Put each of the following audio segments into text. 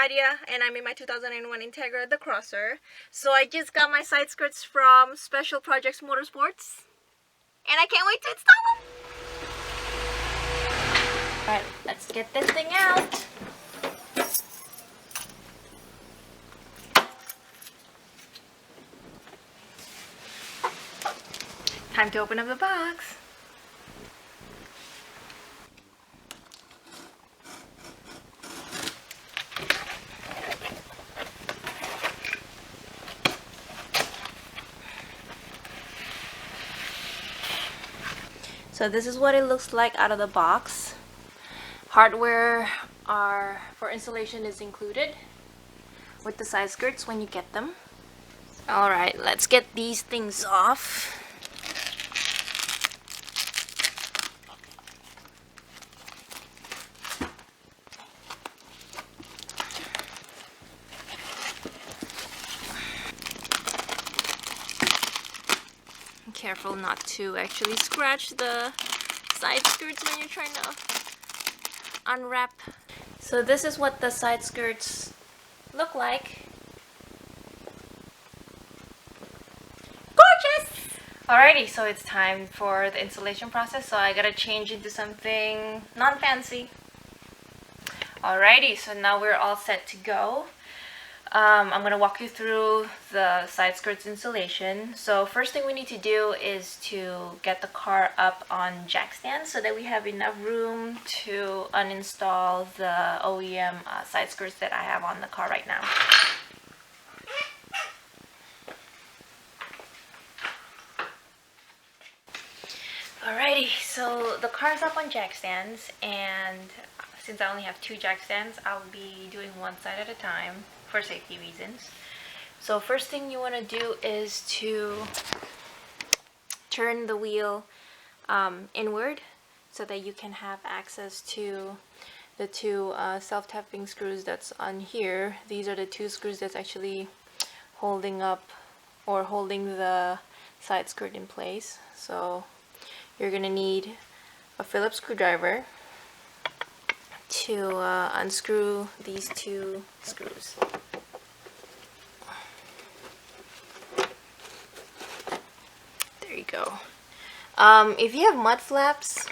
Kadia, and I'm in my 2001 Integra, the Crosser. So I just got my side skirts from Special Projects Motorsports, and I can't wait to install them! Alright, let's get this thing out. Time to open up the box. So this is what it looks like out of the box. Hardware for installation is included with the side skirts when you get them. Alright, let's get these things off. Careful not to actually scratch the side skirts when you're trying to unwrap. So this is what the side skirts look like. Gorgeous! Alrighty, so it's time for the installation process. So I gotta change into something non-fancy. Alrighty, so now we're all set to go. I'm going to walk you through the side skirts installation. So first thing we need to do is to get the car up on jack stands so that we have enough room to uninstall the OEM side skirts that I have on the car right now. Alrighty, so the car's up on jack stands, and since I only have 2 jack stands, I'll be doing one side at a time for safety reasons. So first thing you want to do is to turn the wheel inward so that you can have access to the 2 self-tapping screws that's on here. These are the 2 screws that's actually holding up or holding the side skirt in place. So you're gonna need a Phillips screwdriver to unscrew these 2 screws. There you go. If you have mud flaps,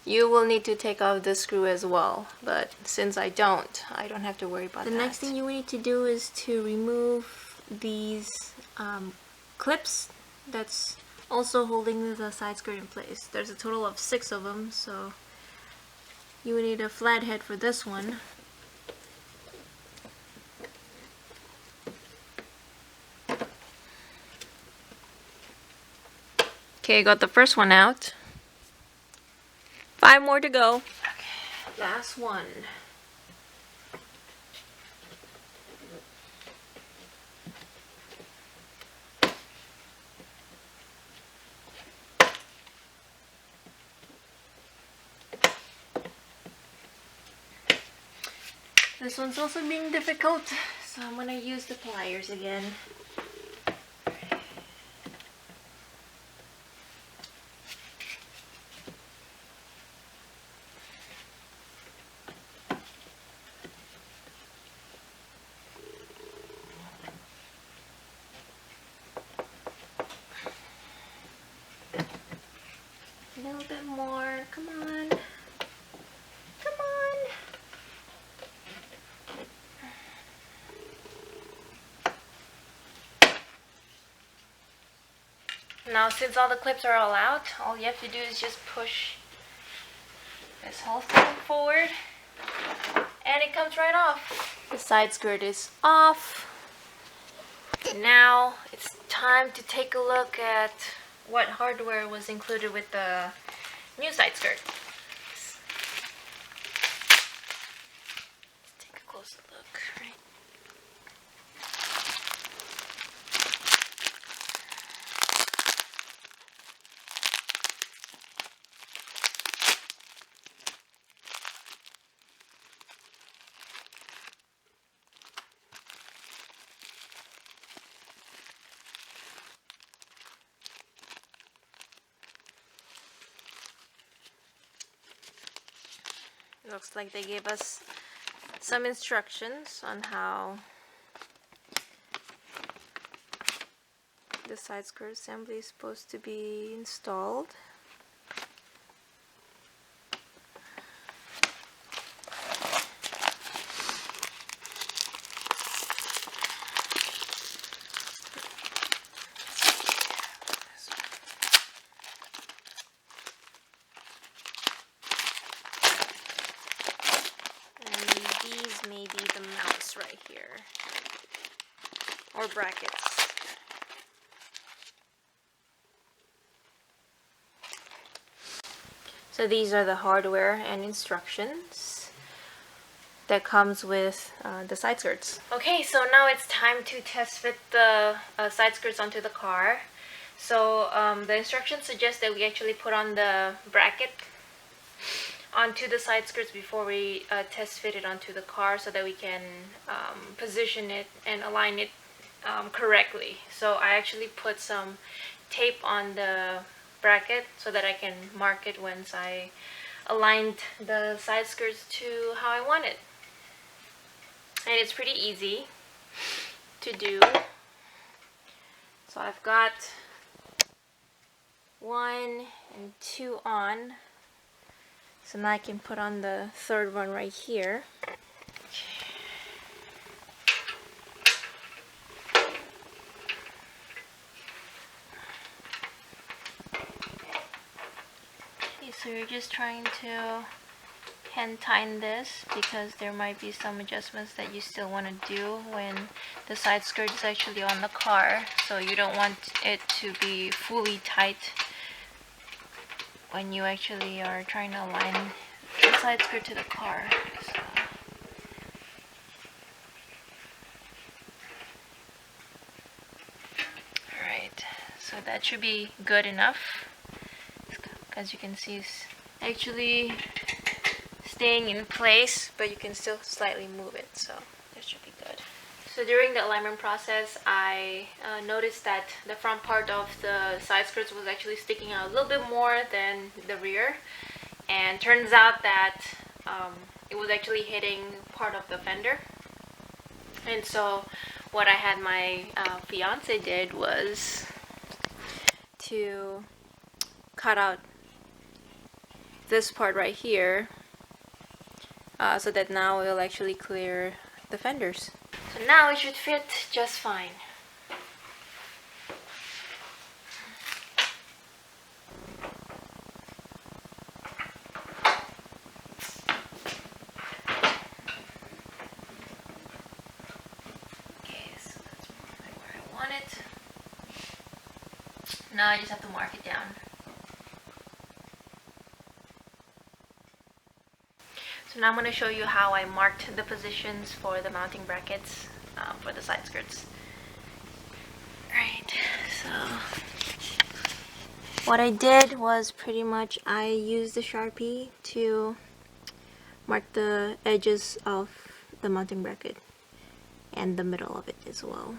you will need to take off this screw as well, but since I don't have to worry about that. The next thing you need to do is to remove these clips that's also holding the side skirt in place. There's a total of 6 of them, so you will need a flat head for this one. Okay, got the first one out. 5 more to go. Okay, last one. This one's also being difficult, so I'm gonna use the pliers again. A little bit more, come on. Come on. Now since all the clips are all out, all you have to do is just push this whole thing forward and it comes right off. The side skirt is off. Now it's time to take a look at what hardware was included with the new side skirt. Let's take a closer look. Right. Looks like they gave us some instructions on how the side skirt assembly is supposed to be installed. Maybe the mounts right here, or brackets. So these are the hardware and instructions that comes with the side skirts. Okay, so now it's time to test fit the side skirts onto the car. So the instructions suggest that we actually put on the bracket onto the side skirts before we test fit it onto the car, so that we can position it and align it correctly. So I actually put some tape on the bracket so that I can mark it once I aligned the side skirts to how I want it. And it's pretty easy to do. So I've got 1 and 2 on. So now I can put on the third one right here. Okay, so you're just trying to hand tighten this, because there might be some adjustments that you still want to do when the side skirt is actually on the car. So you don't want it to be fully tight when you actually are trying to align the side skirt to the car. So. Alright, so that should be good enough. As you can see, it's actually staying in place, but you can still slightly move it, so that should be good. So during the alignment process, I noticed that the front part of the side skirts was actually sticking out a little bit more than the rear, and turns out that it was actually hitting part of the fender. And so what I had my fiance did was to cut out this part right here, so that now it will actually clear the fenders. So now it should fit just fine. Okay, so that's where I want it. Now I just have to mark it down. So now I'm going to show you how I marked the positions for the mounting brackets for the side skirts. Alright, so what I did was pretty much I used the Sharpie to mark the edges of the mounting bracket and the middle of it as well.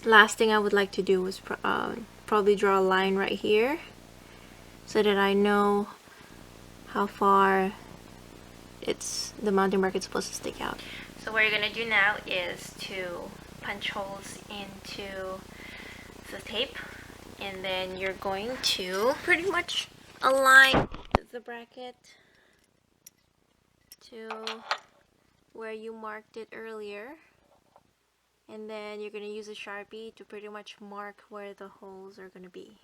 Last thing I would like to do was probably draw a line right here so that I know how far the mounting bracket is supposed to stick out. So what you're going to do now is to punch holes into the tape, and then you're going to pretty much align the bracket to where you marked it earlier, and then you're going to use a Sharpie to pretty much mark where the holes are going to be.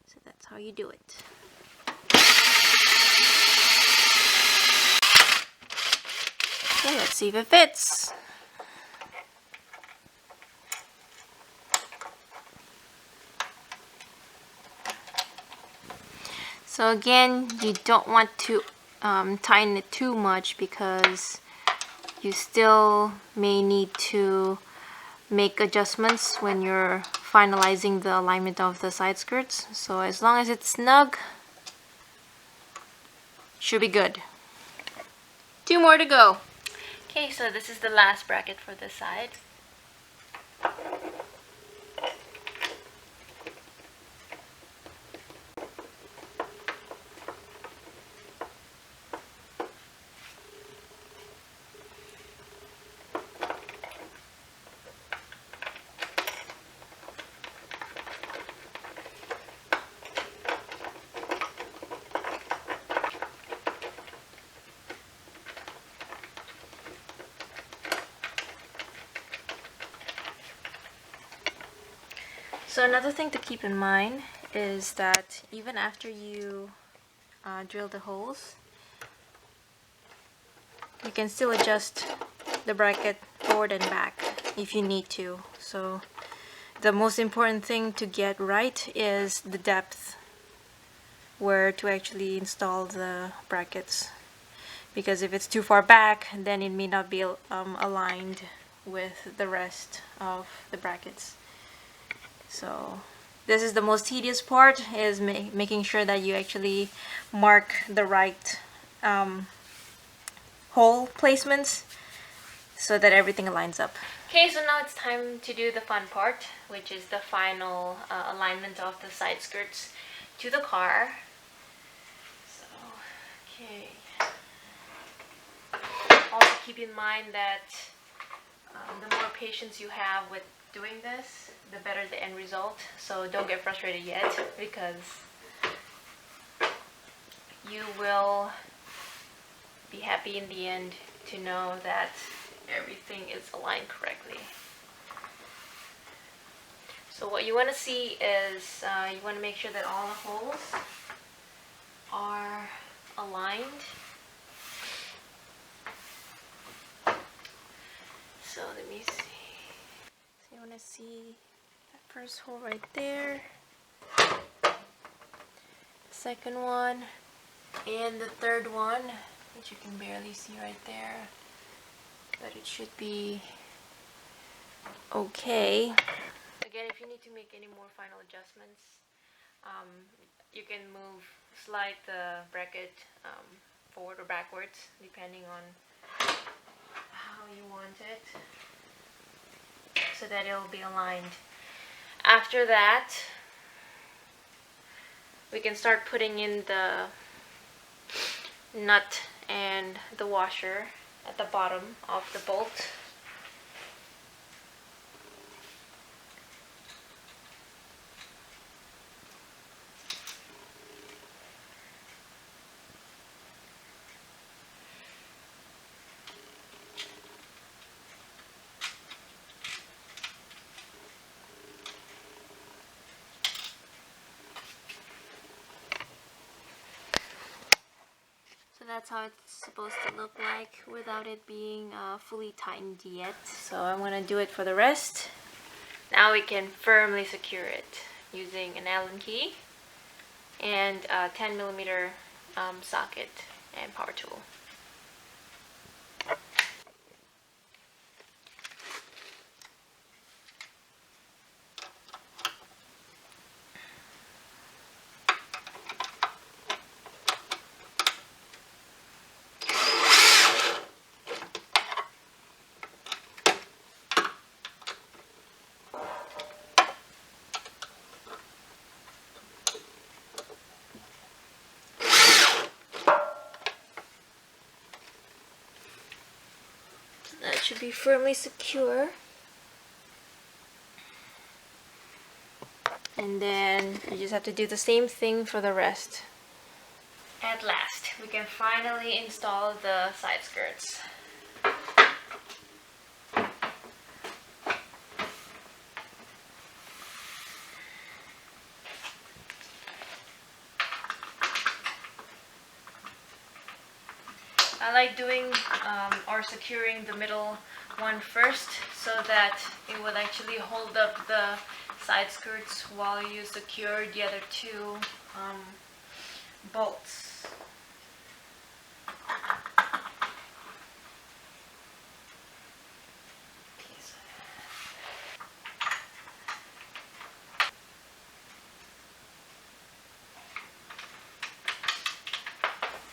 So that's how you do it. Okay, let's see if it fits. So again, you don't want to tighten it too much, because you still may need to make adjustments when you're finalizing the alignment of the side skirts. So as long as it's snug, should be good. 2 more to go. Okay, so this is the last bracket for this side. So another thing to keep in mind is that even after you drill the holes, you can still adjust the bracket forward and back if you need to. So the most important thing to get right is the depth where to actually install the brackets, because if it's too far back, then it may not be aligned with the rest of the brackets. So this is the most tedious part, is making sure that you actually mark the right hole placements so that everything aligns up. Okay, so now it's time to do the fun part, which is the final alignment of the side skirts to the car. So, okay. Also keep in mind that the more patience you have with doing this, the better the end result. So don't get frustrated yet, because you will be happy in the end to know that everything is aligned correctly. So what you want to see is you want to make sure that all the holes are aligned. So let me see. So you want to see that first hole right there, second one, and the third one, which you can barely see right there, but it should be okay. Again, if you need to make any more final adjustments, you can slide the bracket forward or backwards depending on how you want it, so that it'll be aligned. After that, we can start putting in the nut and the washer at the bottom of the bolt. That's how it's supposed to look like without it being fully tightened yet. So I'm going to do it for the rest. Now we can firmly secure it using an Allen key and a 10mm socket and power tool. That should be firmly secure. And then you just have to do the same thing for the rest. At last, we can finally install the side skirts. I like doing or securing the middle one first, so that it will actually hold up the side skirts while you secure the other two bolts.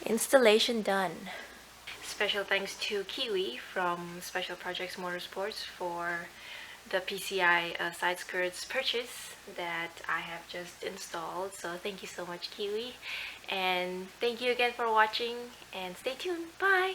Installation done. Special thanks to Kiwi from Special Projects Motorsports for the PCI side skirts purchase that I have just installed. So thank you so much, Kiwi, and thank you again for watching, and stay tuned. Bye.